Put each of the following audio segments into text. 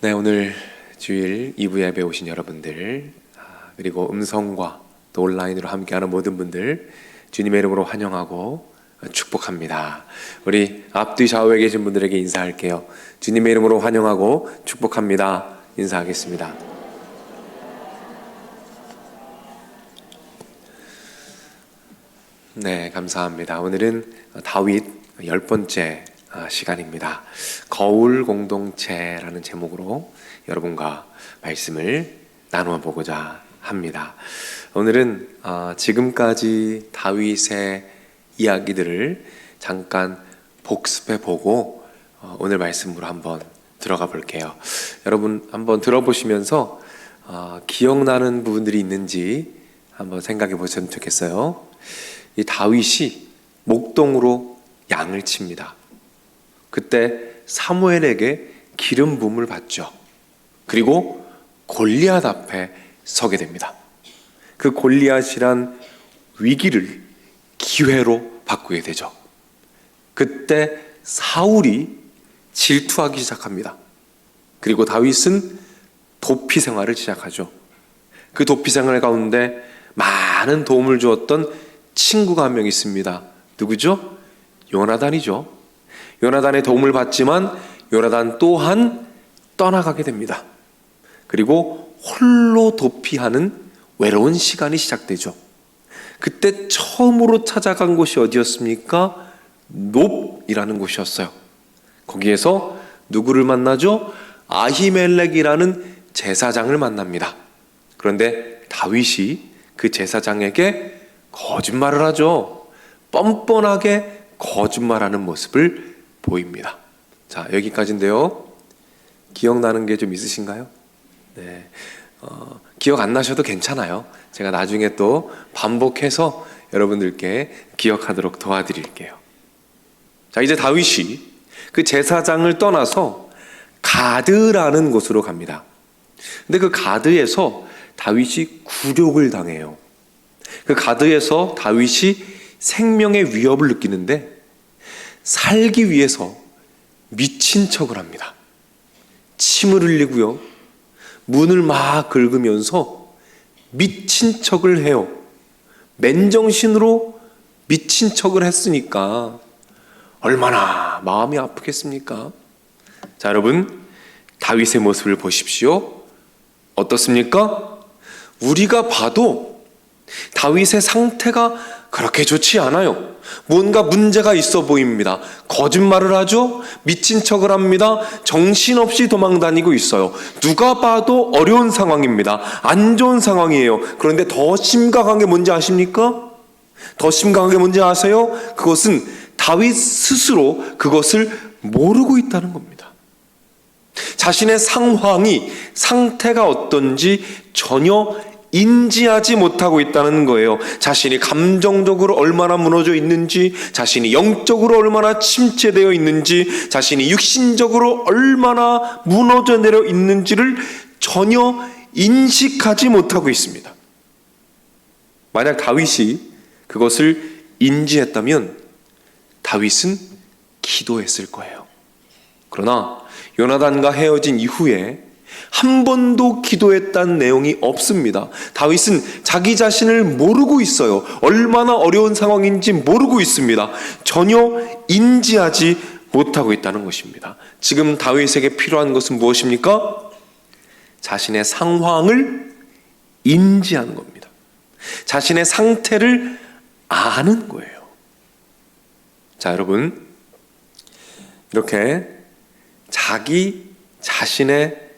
네, 오늘 주일 2부 예배 오신 여러분들, 그리고 음성과 또 온라인으로 함께하는 모든 분들 주님의 이름으로 환영하고 축복합니다. 우리 앞뒤 좌우에 계신 분들에게 인사할게요. 주님의 이름으로 환영하고 축복합니다. 인사하겠습니다. 네, 감사합니다. 오늘은 다윗 10번째 시간입니다. 거울 공동체라는 제목으로 여러분과 말씀을 나누어 보고자 합니다. 오늘은 지금까지 다윗의 이야기들을 잠깐 복습해 보고 오늘 말씀으로 한번 들어가 볼게요. 여러분 한번 들어보시면서 기억나는 부분들이 있는지 한번 생각해 보셨으면 좋겠어요. 이 다윗이 목동으로 양을 칩니다. 그때 사무엘에게 기름 부음을 받죠. 그리고 골리앗 앞에 서게 됩니다. 그 골리앗이란 위기를 기회로 바꾸게 되죠. 그때 사울이 질투하기 시작합니다. 그리고 다윗은 도피 생활을 시작하죠. 그 도피 생활 가운데 많은 도움을 주었던 친구가 한 명 있습니다. 누구죠? 요나단이죠. 요나단의 도움을 받지만 요나단 또한 떠나가게 됩니다. 그리고 홀로 도피하는 외로운 시간이 시작되죠. 그때 처음으로 찾아간 곳이 어디였습니까? 놉이라는 곳이었어요. 거기에서 누구를 만나죠? 아히멜렉이라는 제사장을 만납니다. 그런데 다윗이 그 제사장에게 거짓말을 하죠. 뻔뻔하게 거짓말하는 모습을 보입니다. 자, 여기까지인데요. 기억나는 게 좀 있으신가요? 네, 기억 안 나셔도 괜찮아요. 제가 나중에 또 반복해서 여러분들께 기억하도록 도와드릴게요. 자, 이제 다윗이 그 제사장을 떠나서 가드라는 곳으로 갑니다. 근데 그 가드에서 다윗이 굴욕을 당해요. 그 가드에서 다윗이 생명의 위협을 느끼는데 살기 위해서 미친 척을 합니다. 침을 흘리고요. 문을 막 긁으면서 미친 척을 해요. 맨정신으로 미친 척을 했으니까 얼마나 마음이 아프겠습니까? 자, 여러분, 다윗의 모습을 보십시오. 어떻습니까? 우리가 봐도 다윗의 상태가 그렇게 좋지 않아요. 뭔가 문제가 있어 보입니다. 거짓말을 하죠. 미친 척을 합니다. 정신없이 도망다니고 있어요. 누가 봐도 어려운 상황입니다. 안 좋은 상황이에요. 그런데 더 심각한 게 뭔지 아십니까? 더 심각한 게 뭔지 아세요? 그것은 다윗 스스로 그것을 모르고 있다는 겁니다. 자신의 상태가 어떤지 전혀 인지하지 못하고 있다는 거예요. 자신이 감정적으로 얼마나 무너져 있는지, 자신이 영적으로 얼마나 침체되어 있는지, 자신이 육신적으로 얼마나 무너져 내려 있는지를 전혀 인식하지 못하고 있습니다. 만약 다윗이 그것을 인지했다면 다윗은 기도했을 거예요. 그러나 요나단과 헤어진 이후에 한 번도 기도했다는 내용이 없습니다. 다윗은 자기 자신을 모르고 있어요. 얼마나 어려운 상황인지 모르고 있습니다. 전혀 인지하지 못하고 있다는 것입니다. 지금 다윗에게 필요한 것은 무엇입니까? 자신의 상황을 인지하는 겁니다. 자신의 상태를 아는 거예요. 자, 여러분, 이렇게 자기 자신의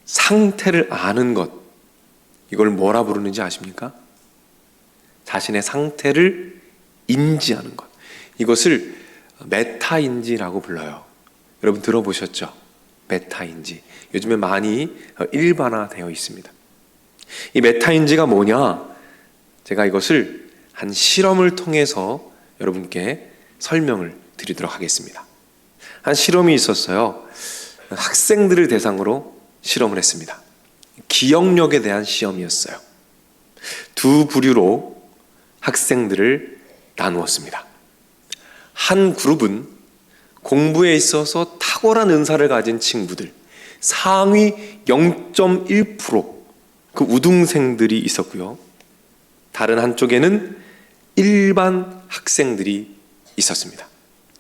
상태를 아는 것, 이걸 뭐라 부르는지 아십니까? 자신의 상태를 인지하는 것, 이것을 메타인지라고 불러요. 여러분 들어보셨죠? 메타인지. 요즘에 많이 일반화되어 있습니다. 이 메타인지가 뭐냐? 제가 이것을 한 실험을 통해서 여러분께 설명을 드리도록 하겠습니다. 한 실험이 있었어요. 학생들을 대상으로 실험을 했습니다. 기억력에 대한 시험이었어요. 두 부류로 학생들을 나누었습니다. 한 그룹은 공부에 있어서 탁월한 은사를 가진 친구들, 상위 0.1%그 우등생들이 있었고요. 다른 한쪽에는 일반 학생들이 있었습니다.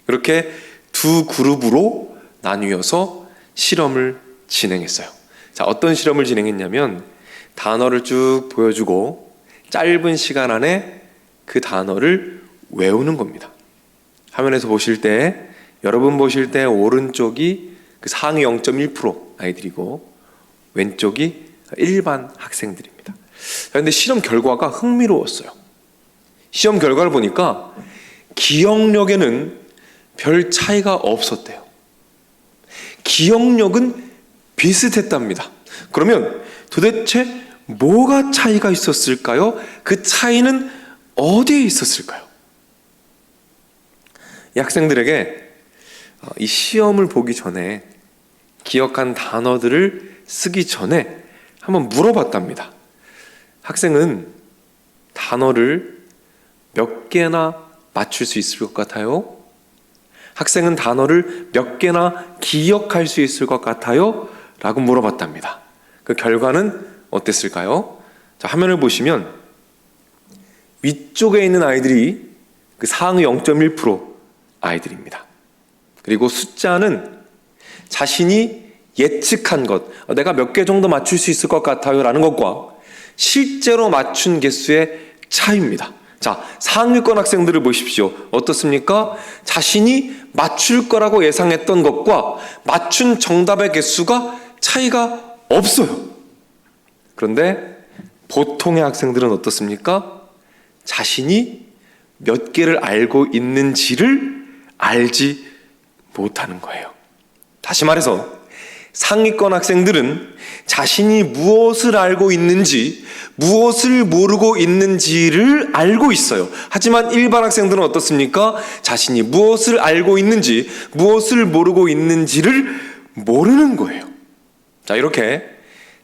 이렇게 두 그룹으로 나뉘어서 실험을 진행했어요. 자, 어떤 실험을 진행했냐면 단어를 쭉 보여주고 짧은 시간 안에 그 단어를 외우는 겁니다. 화면에서 보실 때, 여러분 보실 때 오른쪽이 그 상위 0.1% 아이들이고 왼쪽이 일반 학생들입니다. 그런데 실험 결과가 흥미로웠어요. 시험 결과를 보니까 기억력에는 별 차이가 없었대요. 기억력은 비슷했답니다. 그러면 도대체 뭐가 차이가 있었을까요? 그 차이는 어디에 있었을까요? 이 학생들에게 이 시험을 보기 전에 기억한 단어들을 쓰기 전에 한번 물어봤답니다. 학생은 단어를 몇 개나 맞출 수 있을 것 같아요? 학생은 단어를 몇 개나 기억할 수 있을 것 같아요? 라고 물어봤답니다. 그 결과는 어땠을까요? 자, 화면을 보시면 위쪽에 있는 아이들이 그 상위 0.1% 아이들입니다. 그리고 숫자는 자신이 예측한 것, 내가 몇 개 정도 맞출 수 있을 것 같아요 라는 것과 실제로 맞춘 개수의 차이입니다. 자, 상위권 학생들을 보십시오. 어떻습니까? 자신이 맞출 거라고 예상했던 것과 맞춘 정답의 개수가 차이가 없어요. 그런데 보통의 학생들은 어떻습니까? 자신이 몇 개를 알고 있는지를 알지 못하는 거예요. 다시 말해서 상위권 학생들은 자신이 무엇을 알고 있는지, 무엇을 모르고 있는지를 알고 있어요. 하지만 일반 학생들은 어떻습니까? 자신이 무엇을 알고 있는지, 무엇을 모르고 있는지를 모르는 거예요. 자, 이렇게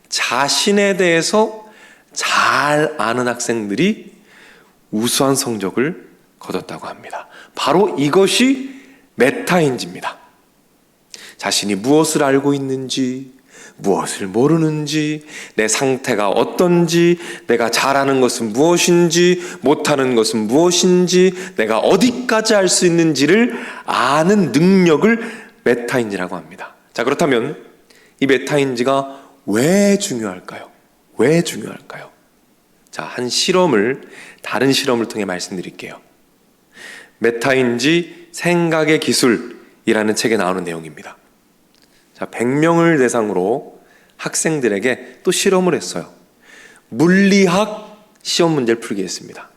자신에 대해서 잘 아는 학생들이 우수한 성적을 거뒀다고 합니다. 바로 이것이 메타인지입니다. 자신이 무엇을 알고 있는지, 무엇을 모르는지, 내 상태가 어떤지, 내가 잘하는 것은 무엇인지, 못하는 것은 무엇인지, 내가 어디까지 알 수 있는지를 아는 능력을 메타인지라고 합니다. 자, 그렇다면 이 메타인지가 왜 중요할까요? 왜 중요할까요? 자, 다른 실험을 통해 말씀드릴게요. 메타인지 생각의 기술이라는 책에 나오는 내용입니다. 자, 100명을 대상으로 학생들에게 또 실험을 했어요. 물리학 시험 문제를 풀게 했습니다.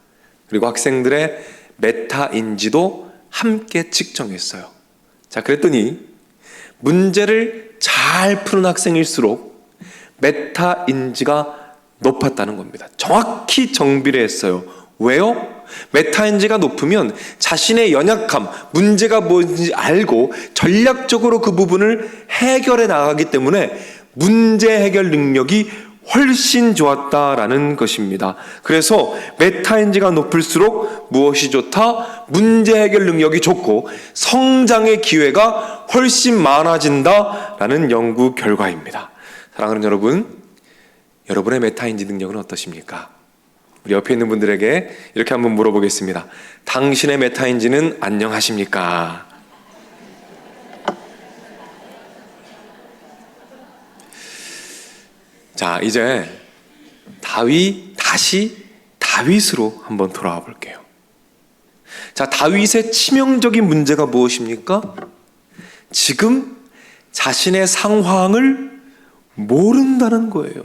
그리고 학생들의 메타인지도 함께 측정했어요. 자, 그랬더니 문제를 잘 푸는 학생일수록 메타인지가 높았다는 겁니다. 정확히 정비를 했어요. 왜요? 메타인지가 높으면 자신의 연약함, 문제가 뭔지 알고 전략적으로 그 부분을 해결해 나가기 때문에 문제 해결 능력이 훨씬 좋았다라는 것입니다. 그래서 메타인지가 높을수록 무엇이 좋다? 문제 해결 능력이 좋고 성장의 기회가 훨씬 많아진다라는 연구 결과입니다. 사랑하는 여러분, 여러분의 메타인지 능력은 어떠십니까? 우리 옆에 있는 분들에게 이렇게 한번 물어보겠습니다. 당신의 메타인지는 안녕하십니까? 자, 이제 다시 다윗으로 한번 돌아와 볼게요. 자, 다윗의 치명적인 문제가 무엇입니까? 지금 자신의 상황을 모른다는 거예요.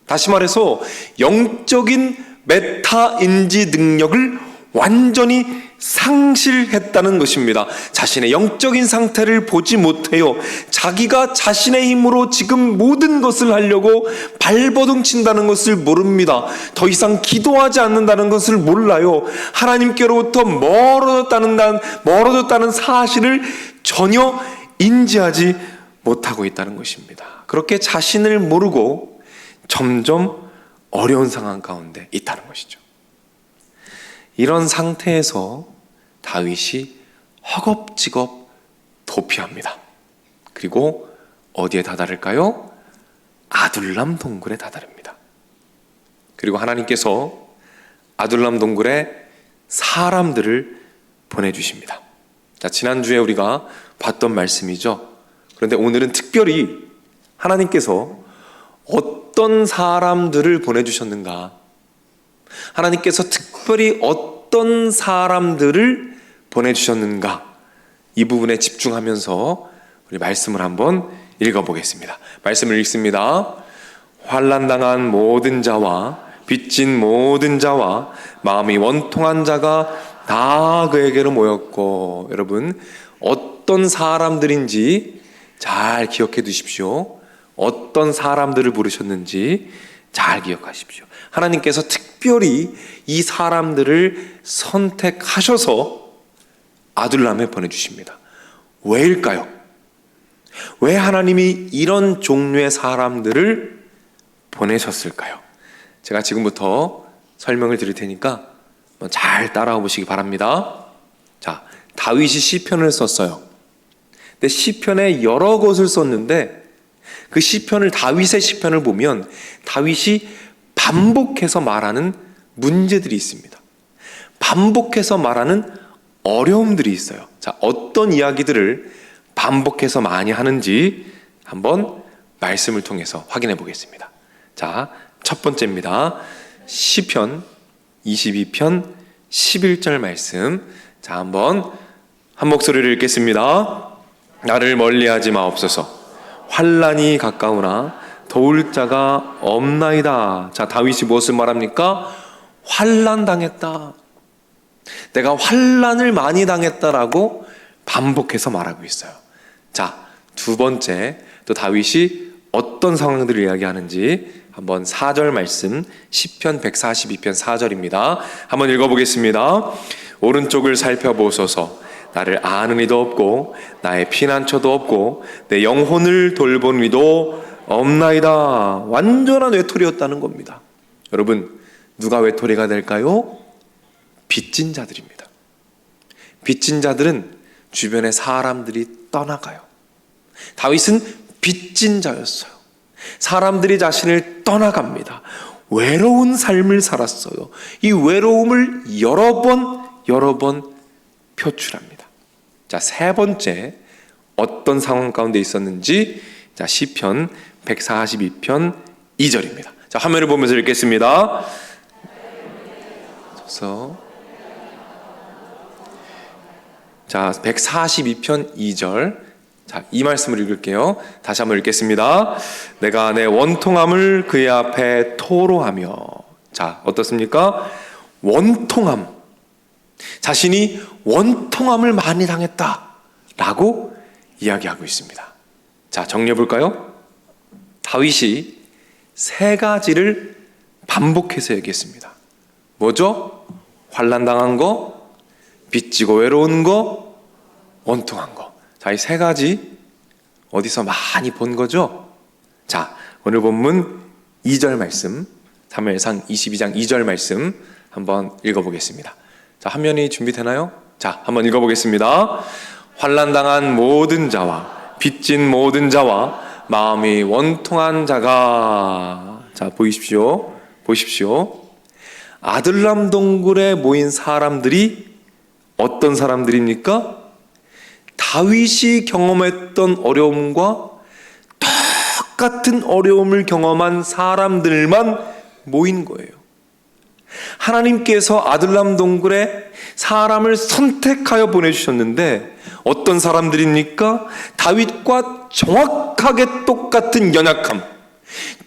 다시 말해서 영적인 메타인지 능력을 완전히 상실했다는 것입니다. 자신의 영적인 상태를 보지 못해요. 자기가 자신의 힘으로 지금 모든 것을 하려고 발버둥 친다는 것을 모릅니다. 더 이상 기도하지 않는다는 것을 몰라요. 하나님께로부터 멀어졌다는 사실을 전혀 인지하지 못하고 있다는 것입니다. 그렇게 자신을 모르고 점점 어려운 상황 가운데 있다는 것이죠. 이런 상태에서 다윗이 허겁지겁 도피합니다. 그리고 어디에 다다를까요? 아둘람 동굴에 다다릅니다. 그리고 하나님께서 아둘람 동굴에 사람들을 보내주십니다. 자, 지난주에 우리가 봤던 말씀이죠. 그런데 오늘은 특별히 하나님께서 어떤 사람들을 보내주셨는가, 하나님께서 특별히 어떤 사람들을 보내주셨는가, 이 부분에 집중하면서 우리 말씀을 한번 읽어보겠습니다. 말씀을 읽습니다. 환난당한 모든 자와 빚진 모든 자와 마음이 원통한 자가 다 그에게로 모였고, 여러분 어떤 사람들인지 잘 기억해 두십시오. 어떤 사람들을 부르셨는지 잘 기억하십시오. 하나님께서 특별히 이 사람들을 선택하셔서 아둘람에 보내주십니다. 왜일까요? 왜 하나님이 이런 종류의 사람들을 보내셨을까요? 제가 지금부터 설명을 드릴 테니까 잘 따라와 보시기 바랍니다. 자, 다윗이 시편을 썼어요. 근데 시편에 여러 것을 썼는데 그 시편을, 다윗의 시편을 보면 다윗이 반복해서 말하는 문제들이 있습니다. 반복해서 말하는 어려움들이 있어요. 자, 어떤 이야기들을 반복해서 많이 하는지 한번 말씀을 통해서 확인해 보겠습니다. 자, 첫 번째입니다. 시편 22편 11절 말씀. 자, 한번 한 목소리를 읽겠습니다. 나를 멀리하지 마옵소서. 환난이 가까우나 도울 자가 없나이다. 자, 다윗이 무엇을 말합니까? 환난 당했다. 내가 환난을 많이 당했다라고 반복해서 말하고 있어요. 자, 두 번째, 또 다윗이 어떤 상황들을 이야기하는지 한번 4절 말씀, 시편 142편 4절입니다. 한번 읽어보겠습니다. 오른쪽을 살펴보소서. 나를 아는 이도 없고 나의 피난처도 없고 내 영혼을 돌본 이도 없나이다. 완전한 외톨이였다는 겁니다. 여러분, 누가 외톨이가 될까요? 빚진 자들입니다. 빚진 자들은 주변의 사람들이 떠나가요. 다윗은 빚진 자였어요. 사람들이 자신을 떠나갑니다. 외로운 삶을 살았어요. 이 외로움을 여러 번 표출합니다. 자, 세 번째, 어떤 상황 가운데 있었는지, 자, 시편 142편 2절입니다. 자, 화면을 보면서 읽겠습니다. 자, 142편 2절. 자, 이 말씀을 읽을게요. 다시 한번 읽겠습니다. 내가 내 원통함을 그의 앞에 토로하며. 자, 어떻습니까? 원통함. 자신이 원통함을 많이 당했다라고 이야기하고 있습니다. 자, 정리해 볼까요? 다윗이 세 가지를 반복해서 얘기했습니다. 뭐죠? 환난 당한 거, 빚지고 외로운 거, 원통한 거. 자, 이 세 가지 어디서 많이 본 거죠? 자, 오늘 본문 2절 말씀, 사무엘상 22장 2절 말씀 한번 읽어보겠습니다. 자, 화면이 준비되나요? 자, 한번 읽어보겠습니다. 환난 당한 모든 자와 빚진 모든 자와 마음이 원통한 자가. 자, 보십시오. 아둘람 동굴에 모인 사람들이 어떤 사람들입니까? 다윗이 경험했던 어려움과 똑같은 어려움을 경험한 사람들만 모인 거예요. 하나님께서 아둘람 동굴에 사람을 선택하여 보내주셨는데 어떤 사람들입니까? 다윗과 정확하게 똑같은 연약함,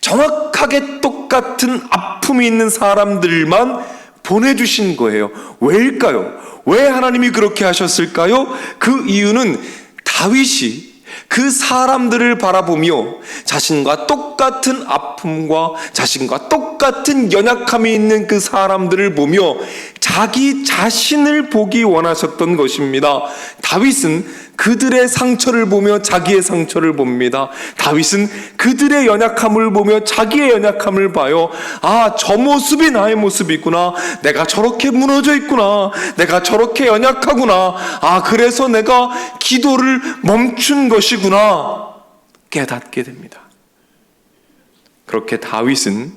정확하게 똑같은 아픔이 있는 사람들만 보내주신 거예요. 왜일까요? 왜 하나님이 그렇게 하셨을까요? 그 이유는 다윗이 그 사람들을 바라보며 자신과 똑같은 아픔과 자신과 똑같은 연약함이 있는 그 사람들을 보며 자기 자신을 보기 원하셨던 것입니다. 다윗은 그들의 상처를 보며 자기의 상처를 봅니다. 다윗은 그들의 연약함을 보며 자기의 연약함을 봐요. 아, 저 모습이 나의 모습이구나. 내가 저렇게 무너져 있구나. 내가 저렇게 연약하구나. 아, 그래서 내가 기도를 멈춘 것이구나. 깨닫게 됩니다. 그렇게 다윗은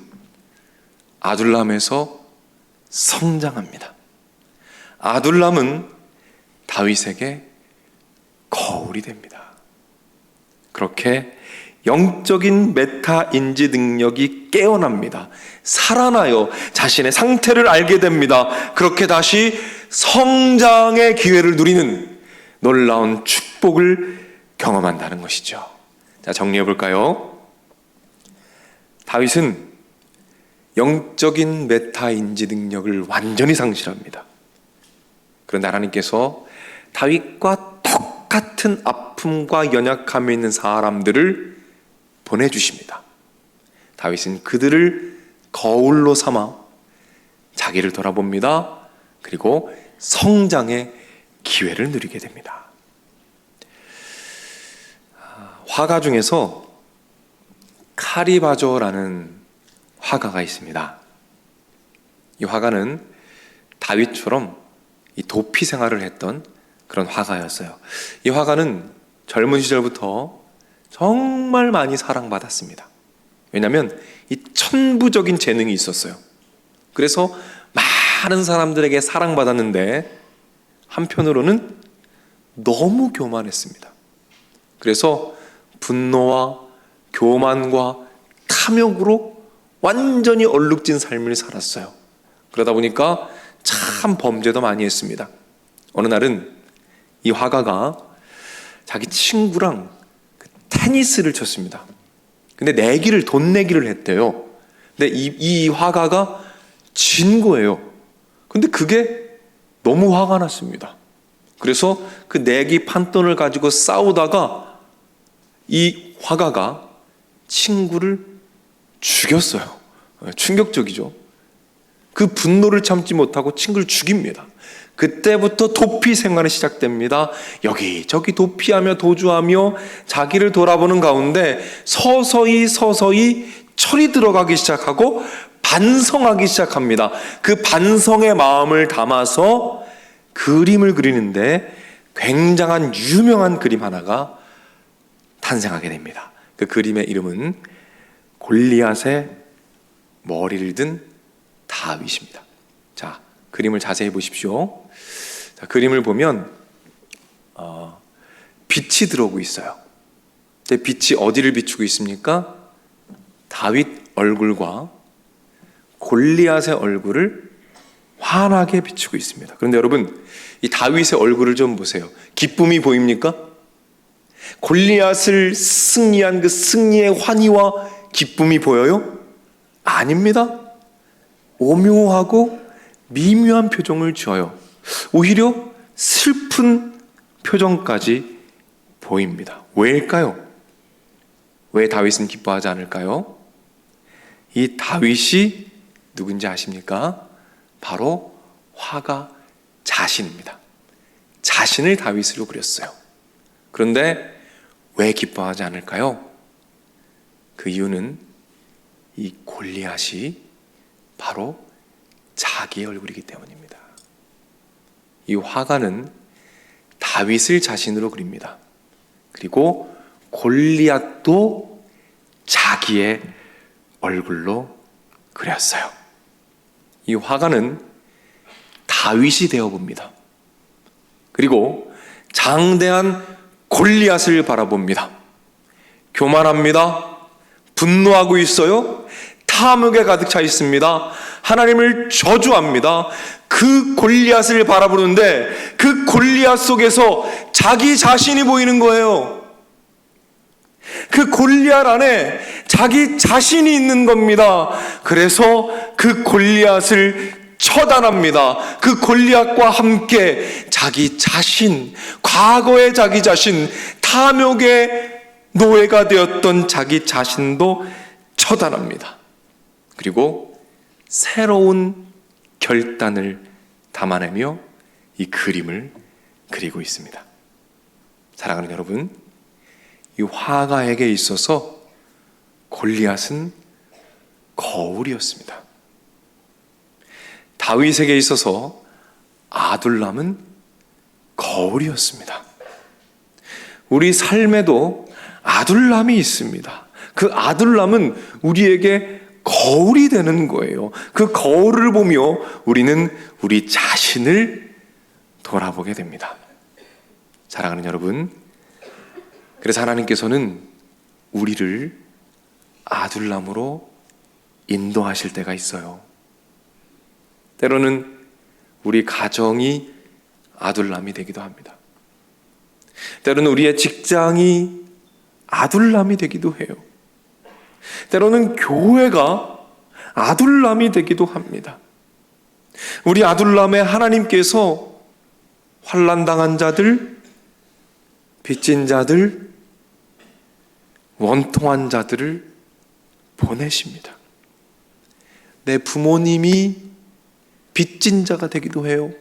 아둘람에서 성장합니다. 아둘람은 다윗에게 거울이 됩니다. 그렇게 영적인 메타 인지 능력이 깨어납니다. 살아나요. 자신의 상태를 알게 됩니다. 그렇게 다시 성장의 기회를 누리는 놀라운 축복을 경험한다는 것이죠. 자, 정리해 볼까요? 다윗은 영적인 메타 인지 능력을 완전히 상실합니다. 그런데 하나님께서 다윗과 똑같은 아픔과 연약함에 있는 사람들을 보내주십니다. 다윗은 그들을 거울로 삼아 자기를 돌아봅니다. 그리고 성장의 기회를 누리게 됩니다. 화가 중에서 카리바조라는 화가가 있습니다. 이 화가는 다윗처럼 이 도피 생활을 했던 그런 화가였어요. 이 화가는 젊은 시절부터 정말 많이 사랑받았습니다. 왜냐하면 이 천부적인 재능이 있었어요. 그래서 많은 사람들에게 사랑받았는데 한편으로는 너무 교만했습니다. 그래서 분노와 교만과 탐욕으로 완전히 얼룩진 삶을 살았어요. 그러다 보니까 참 범죄도 많이 했습니다. 어느 날은 이 화가가 자기 친구랑 테니스를 쳤습니다. 근데 돈 내기를 했대요. 근데 이 화가가 진 거예요. 근데 그게 너무 화가 났습니다. 그래서 그 내기 판돈을 가지고 싸우다가 이 화가가 친구를 죽였어요. 충격적이죠. 그 분노를 참지 못하고 친구를 죽입니다. 그때부터 도피 생활이 시작됩니다. 여기저기 도피하며 도주하며 자기를 돌아보는 가운데 서서히 철이 들어가기 시작하고 반성하기 시작합니다. 그 반성의 마음을 담아서 그림을 그리는데 굉장한 유명한 그림 하나가 탄생하게 됩니다. 그 그림의 이름은 골리앗의 머리를 든 다윗입니다. 자, 그림을 자세히 보십시오. 자, 그림을 보면 빛이 들어오고 있어요. 근데 빛이 어디를 비추고 있습니까? 다윗 얼굴과 골리앗의 얼굴을 환하게 비추고 있습니다. 그런데 여러분, 이 다윗의 얼굴을 좀 보세요. 기쁨이 보입니까? 골리앗을 승리한 그 승리의 환희와 기쁨이 보여요? 아닙니다. 오묘하고 미묘한 표정을 지어요. 오히려 슬픈 표정까지 보입니다. 왜일까요? 왜 다윗은 기뻐하지 않을까요? 이 다윗이 누군지 아십니까? 바로 화가 자신입니다. 자신을 다윗으로 그렸어요. 그런데 왜 기뻐하지 않을까요? 그 이유는 이 골리앗이 바로 자기의 얼굴이기 때문입니다. 이 화가는 다윗을 자신으로 그립니다. 그리고 골리앗도 자기의 얼굴로 그렸어요. 이 화가는 다윗이 되어봅니다. 그리고 장대한 골리앗을 바라봅니다. 교만합니다. 분노하고 있어요. 탐욕에 가득 차 있습니다. 하나님을 저주합니다. 그 골리앗을 바라보는데 그 골리앗 속에서 자기 자신이 보이는 거예요. 그 골리앗 안에 자기 자신이 있는 겁니다. 그래서 그 골리앗을 처단합니다. 그 골리앗과 함께 자기 자신, 과거의 자기 자신, 탐욕의 노예가 되었던 자기 자신도 처단합니다. 그리고 새로운 결단을 담아내며 이 그림을 그리고 있습니다. 사랑하는 여러분, 이 화가에게 있어서 골리앗은 거울이었습니다. 다윗에게 있어서 아둘람은 거울이었습니다. 우리 삶에도 아둘람이 있습니다. 그 아둘람은 우리에게 거울이 되는 거예요. 그 거울을 보며 우리는 우리 자신을 돌아보게 됩니다. 사랑하는 여러분, 그래서 하나님께서는 우리를 아둘람으로 인도하실 때가 있어요. 때로는 우리 가정이 아둘람이 되기도 합니다. 때로는 우리의 직장이 아둘람이 되기도 해요. 때로는 교회가 아둘람이 되기도 합니다. 우리 아둘람에 하나님께서 환난당한 자들, 빚진 자들, 원통한 자들을 보내십니다. 내 부모님이 빚진 자가 되기도 해요.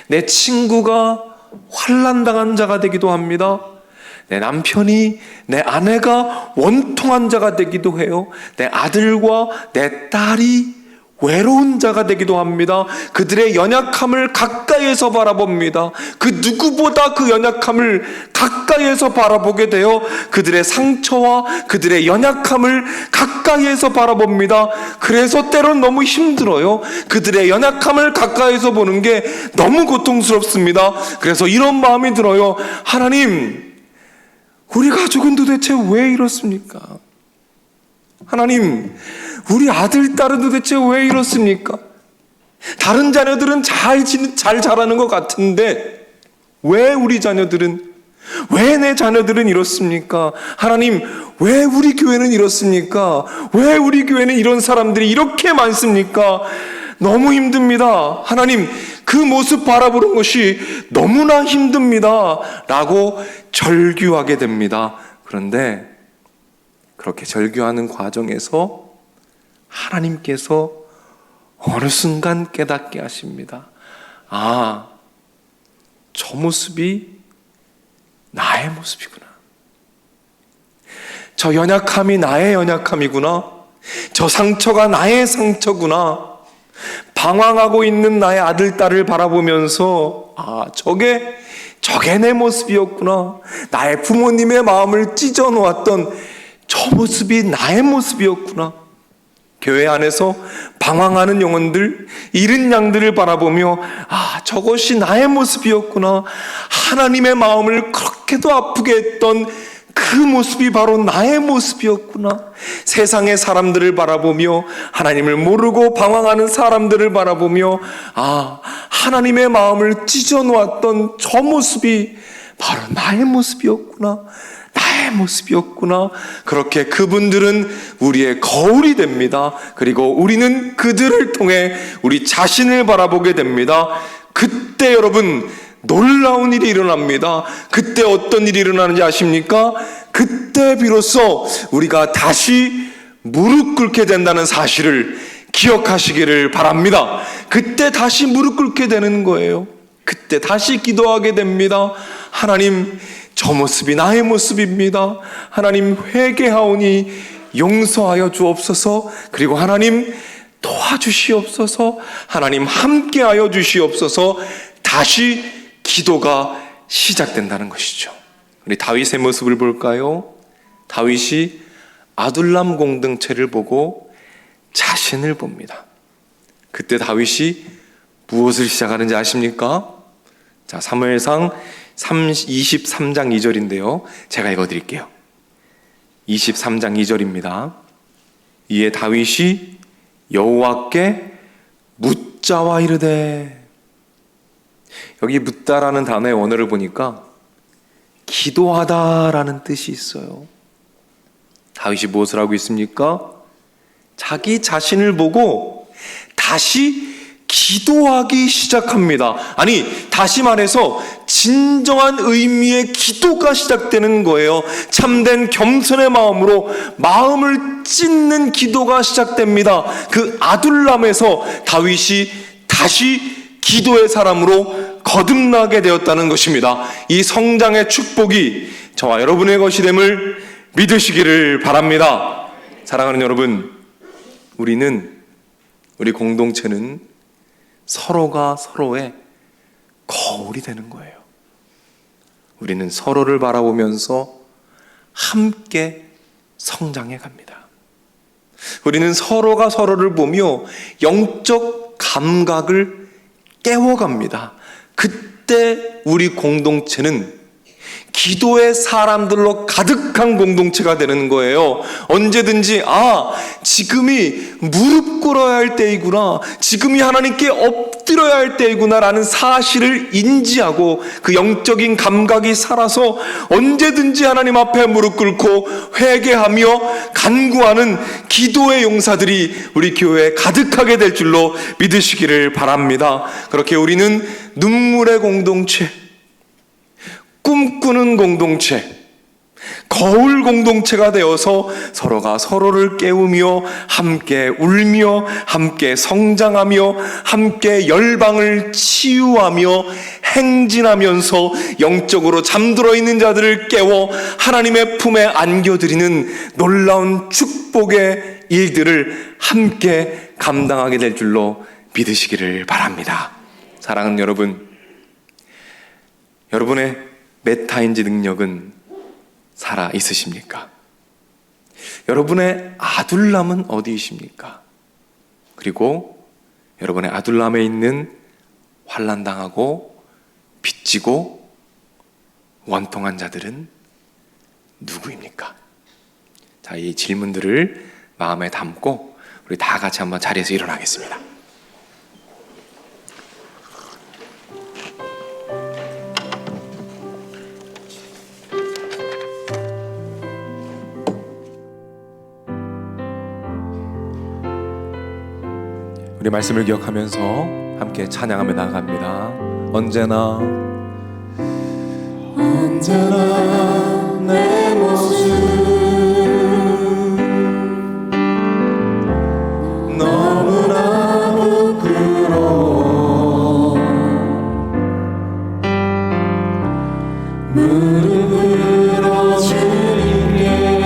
내 친구가 환난당한 자가 되기도 합니다. 내 남편이, 내 아내가 원통한 자가 되기도 해요. 내 아들과 내 딸이 외로운 자가 되기도 합니다. 그들의 연약함을 가까이에서 바라봅니다. 그 누구보다 그 연약함을 가까이에서 바라보게 되어 그들의 상처와 그들의 연약함을 가까이에서 바라봅니다. 그래서 때론 너무 힘들어요. 그들의 연약함을 가까이에서 보는 게 너무 고통스럽습니다. 그래서 이런 마음이 들어요. 하나님, 우리 가족은 도대체 왜 이렇습니까? 하나님, 우리 아들, 딸은 도대체 왜 이렇습니까? 다른 자녀들은 잘 자라는 것 같은데 왜 우리 자녀들은, 왜 내 자녀들은 이렇습니까? 하나님, 왜 우리 교회는 이렇습니까? 왜 우리 교회는 이런 사람들이 이렇게 많습니까? 너무 힘듭니다. 하나님, 그 모습 바라보는 것이 너무나 힘듭니다. 라고 절규하게 됩니다. 그런데 그렇게 절규하는 과정에서 하나님께서 어느 순간 깨닫게 하십니다. 아, 저 모습이 나의 모습이구나. 저 연약함이 나의 연약함이구나. 저 상처가 나의 상처구나. 방황하고 있는 나의 아들, 딸을 바라보면서 아, 저게 내 모습이었구나. 나의 부모님의 마음을 찢어 놓았던 저 모습이 나의 모습이었구나. 교회 안에서 방황하는 영혼들, 잃은 양들을 바라보며 아, 저것이 나의 모습이었구나. 하나님의 마음을 그렇게도 아프게 했던 그 모습이 바로 나의 모습이었구나. 세상의 사람들을 바라보며 하나님을 모르고 방황하는 사람들을 바라보며 아, 하나님의 마음을 찢어 놓았던 저 모습이 바로 나의 모습이었구나. 나의 모습이었구나. 그렇게 그분들은 우리의 거울이 됩니다. 그리고 우리는 그들을 통해 우리 자신을 바라보게 됩니다. 그때 여러분, 놀라운 일이 일어납니다. 그때 어떤 일이 일어나는지 아십니까? 그때 비로소 우리가 다시 무릎 꿇게 된다는 사실을 기억하시기를 바랍니다. 그때 다시 무릎 꿇게 되는 거예요. 그때 다시 기도하게 됩니다. 하나님, 저 모습이 나의 모습입니다. 하나님, 회개하오니 용서하여 주옵소서. 그리고 하나님, 도와주시옵소서. 하나님, 함께하여 주시옵소서. 다시 기도가 시작된다는 것이죠. 우리 다윗의 모습을 볼까요? 다윗이 아둘람 공동체를 보고 자신을 봅니다. 그때 다윗이 무엇을 시작하는지 아십니까? 자, 사무엘상 23장 2절인데요. 제가 읽어드릴게요. 23장 2절입니다. 이에 다윗이 여호와께 묻자와 이르되, 여기 묻다라는 단어의 원어를 보니까 기도하다라는 뜻이 있어요. 다윗이 무엇을 하고 있습니까? 자기 자신을 보고 다시 기도하기 시작합니다. 아니, 다시 말해서 진정한 의미의 기도가 시작되는 거예요. 참된 겸손의 마음으로 마음을 찢는 기도가 시작됩니다. 그 아둘람에서 다윗이 다시 기도의 사람으로 거듭나게 되었다는 것입니다. 이 성장의 축복이 저와 여러분의 것이 됨을 믿으시기를 바랍니다. 사랑하는 여러분, 우리 공동체는 서로가 서로의 거울이 되는 거예요. 우리는 서로를 바라보면서 함께 성장해 갑니다. 우리는 서로가 서로를 보며 영적 감각을 깨워갑니다. 그때 우리 공동체는 기도의 사람들로 가득한 공동체가 되는 거예요. 언제든지 지금이 무릎 꿇어야 할 때이구나, 지금이 하나님께 엎드려야 할 때이구나 라는 사실을 인지하고 그 영적인 감각이 살아서 언제든지 하나님 앞에 무릎 꿇고 회개하며 간구하는 기도의 용사들이 우리 교회에 가득하게 될 줄로 믿으시기를 바랍니다. 그렇게 우리는 눈물의 공동체, 꿈꾸는 공동체, 거울 공동체가 되어서 서로가 서로를 깨우며 함께 울며 함께 성장하며 함께 열방을 치유하며 행진하면서 영적으로 잠들어 있는 자들을 깨워 하나님의 품에 안겨드리는 놀라운 축복의 일들을 함께 감당하게 될 줄로 믿으시기를 바랍니다. 사랑하는 여러분, 여러분의 메타인지 능력은 살아 있으십니까? 여러분의 아둘람은 어디이십니까? 그리고 여러분의 아둘람에 있는 환난당하고 빚지고 원통한 자들은 누구입니까? 자, 이 질문들을 마음에 담고 우리 다 같이 한번 자리에서 일어나겠습니다. 우리 말씀을 기억하면서 함께 찬양하며 나아갑니다. 언제나 내 모습 너무나 부끄러워 무릎으로 주님께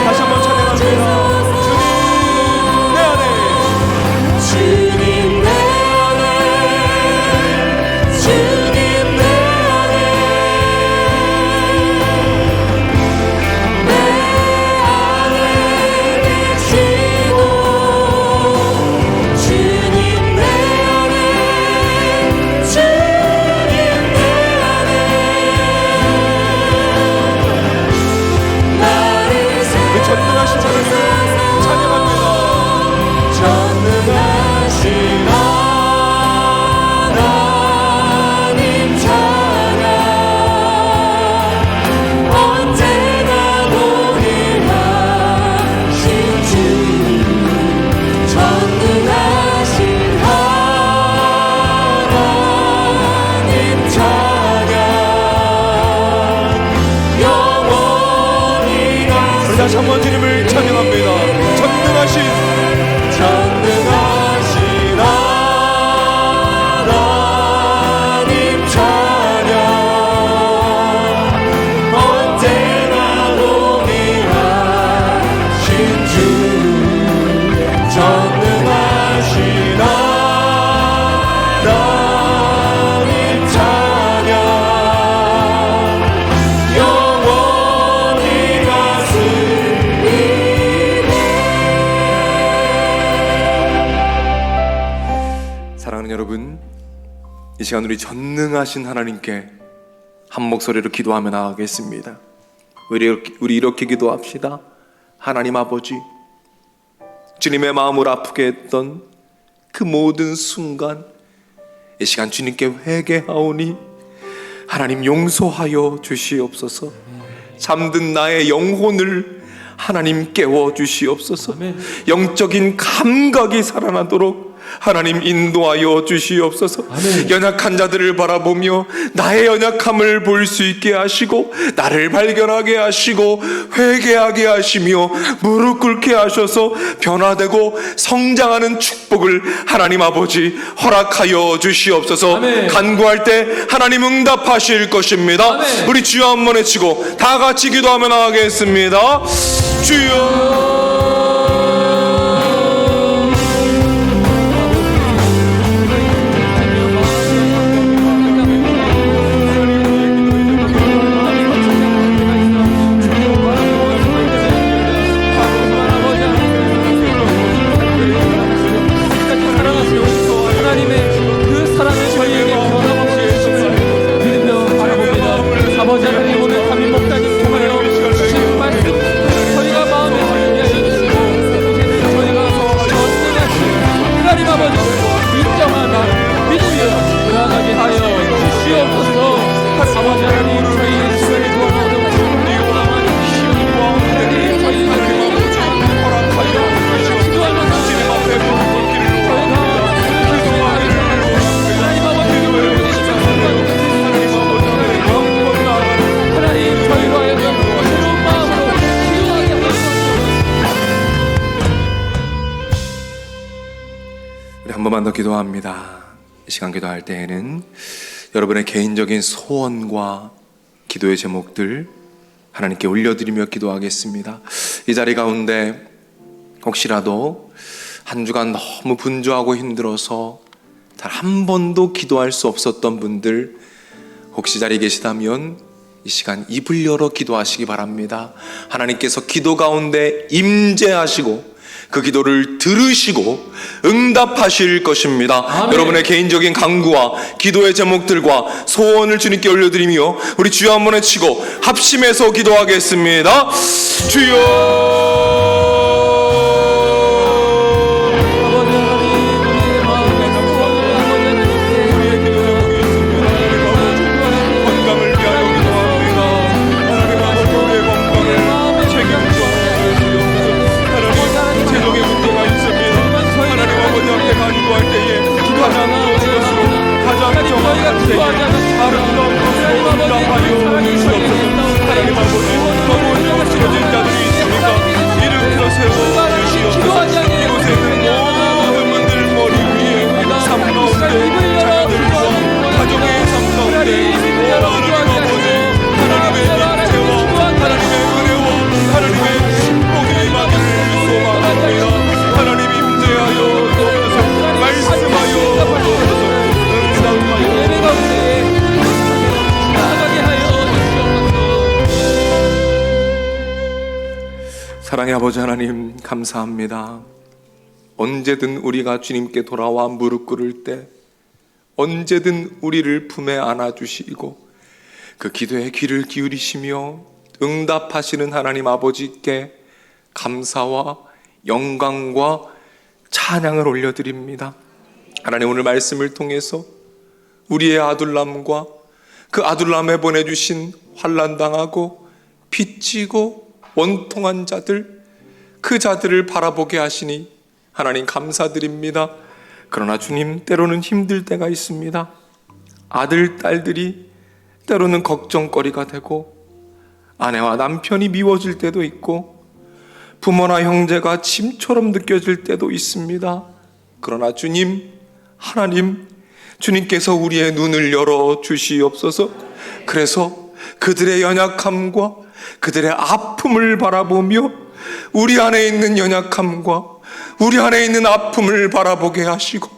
다시 한번 찬양합니다. 주님 내 안에 주님 내 안에 계시고 주님 내 안에 주님 내 안에 나를 그 전능하신 하나님 찬양합니다. 전능하신 하나님 찬양 언제나 동일하신 주 전능하신 하나님 찬양 영원히 우리 다시 한번 주님을 찬양합니다. 전능하신 하나님 찬양 언제나 동일하신 주 전능하신 하나님 찬양 영원히 다스리네. 사랑하는 여러분, 이 시간 우리 전능하신 하나님께 한 목소리로 기도하며 나가겠습니다. 우리 이렇게 기도합시다. 하나님 아버지, 주님의 마음을 아프게 했던 그 모든 순간 이 시간 주님께 회개하오니 하나님 용서하여 주시옵소서. 잠든 나의 영혼을 하나님 깨워 주시옵소서. 영적인 감각이 살아나도록 하나님 인도하여 주시옵소서. 연약한 자들을 바라보며 나의 연약함을 볼 수 있게 하시고 나를 발견하게 하시고 회개하게 하시며 무릎 꿇게 하셔서 변화되고 성장하는 축복을 하나님 아버지 허락하여 주시옵소서. 아멘. 간구할 때 하나님 응답하실 것입니다. 아멘. 우리 주여 한번 외치고 다 같이 기도하며 나가겠습니다. 주여. 아버지 하나님 오늘 담임 목사님 통하여 주신 말씀 저희가 마음에 들게 해주시고 이제는 저희가 전능하신 하나님 아버지 인정하며 믿으며 나아가게 하여 주시옵소서. 아버지 하나님 저희의 시간을 구원하여 한 번만 더 기도합니다. 이 시간 기도할 때에는 여러분의 개인적인 소원과 기도의 제목들 하나님께 올려드리며 기도하겠습니다. 이 자리 가운데 혹시라도 한 주간 너무 분주하고 힘들어서 단 한 번도 기도할 수 없었던 분들 혹시 자리에 계시다면 이 시간 입을 열어 기도하시기 바랍니다. 하나님께서 기도 가운데 임재하시고 그 기도를 들으시고 응답하실 것입니다. 아멘. 여러분의 개인적인 간구와 기도의 제목들과 소원을 주님께 올려드리며 우리 주여 한번 외치고 합심해서 기도하겠습니다. 주여. 사랑의 아버지 하나님, 감사합니다. 언제든 우리가 주님께 돌아와 무릎 꿇을 때 언제든 우리를 품에 안아주시고 그 기도에 귀를 기울이시며 응답하시는 하나님 아버지께 감사와 영광과 찬양을 올려드립니다. 하나님, 오늘 말씀을 통해서 우리의 아둘람과 그 아둘람에 보내주신 환난당하고 빚지고 원통한 자들, 그 자들을 바라보게 하시니 하나님 감사드립니다. 그러나 주님, 때로는 힘들 때가 있습니다. 아들, 딸들이 때로는 걱정거리가 되고 아내와 남편이 미워질 때도 있고 부모나 형제가 짐처럼 느껴질 때도 있습니다. 그러나 주님, 하나님, 주님께서 우리의 눈을 열어 주시옵소서. 그래서 그들의 연약함과 그들의 아픔을 바라보며 우리 안에 있는 연약함과 우리 안에 있는 아픔을 바라보게 하시고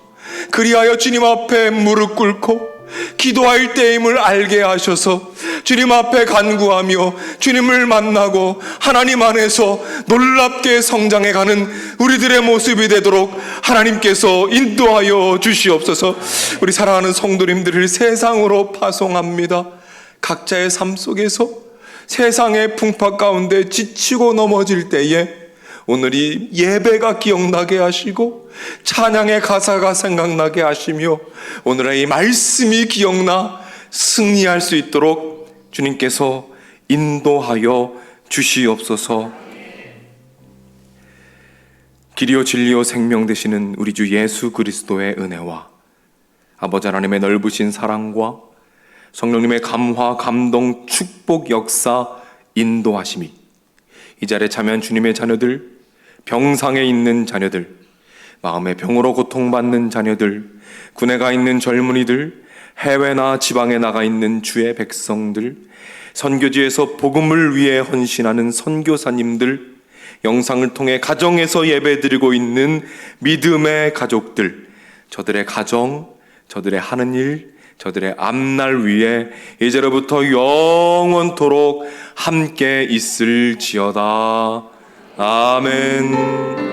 그리하여 주님 앞에 무릎 꿇고 기도할 때임을 알게 하셔서 주님 앞에 간구하며 주님을 만나고 하나님 안에서 놀랍게 성장해가는 우리들의 모습이 되도록 하나님께서 인도하여 주시옵소서. 우리 사랑하는 성도님들을 세상으로 파송합니다. 각자의 삶 속에서 세상의 풍파 가운데 지치고 넘어질 때에 오늘 이 예배가 기억나게 하시고 찬양의 가사가 생각나게 하시며 오늘의 이 말씀이 기억나 승리할 수 있도록 주님께서 인도하여 주시옵소서. 길이요 진리요 생명 되시는 우리 주 예수 그리스도의 은혜와 아버지 하나님의 넓으신 사랑과 성령님의 감화, 감동, 축복, 역사, 인도하심이 이 자리에 참여한 주님의 자녀들, 병상에 있는 자녀들, 마음의 병으로 고통받는 자녀들, 군에 가 있는 젊은이들, 해외나 지방에 나가 있는 주의 백성들, 선교지에서 복음을 위해 헌신하는 선교사님들, 영상을 통해 가정에서 예배드리고 있는 믿음의 가족들, 저들의 가정, 저들의 하는 일, 저들의 앞날 위에 이제로부터 영원토록 함께 있을지어다. 아멘.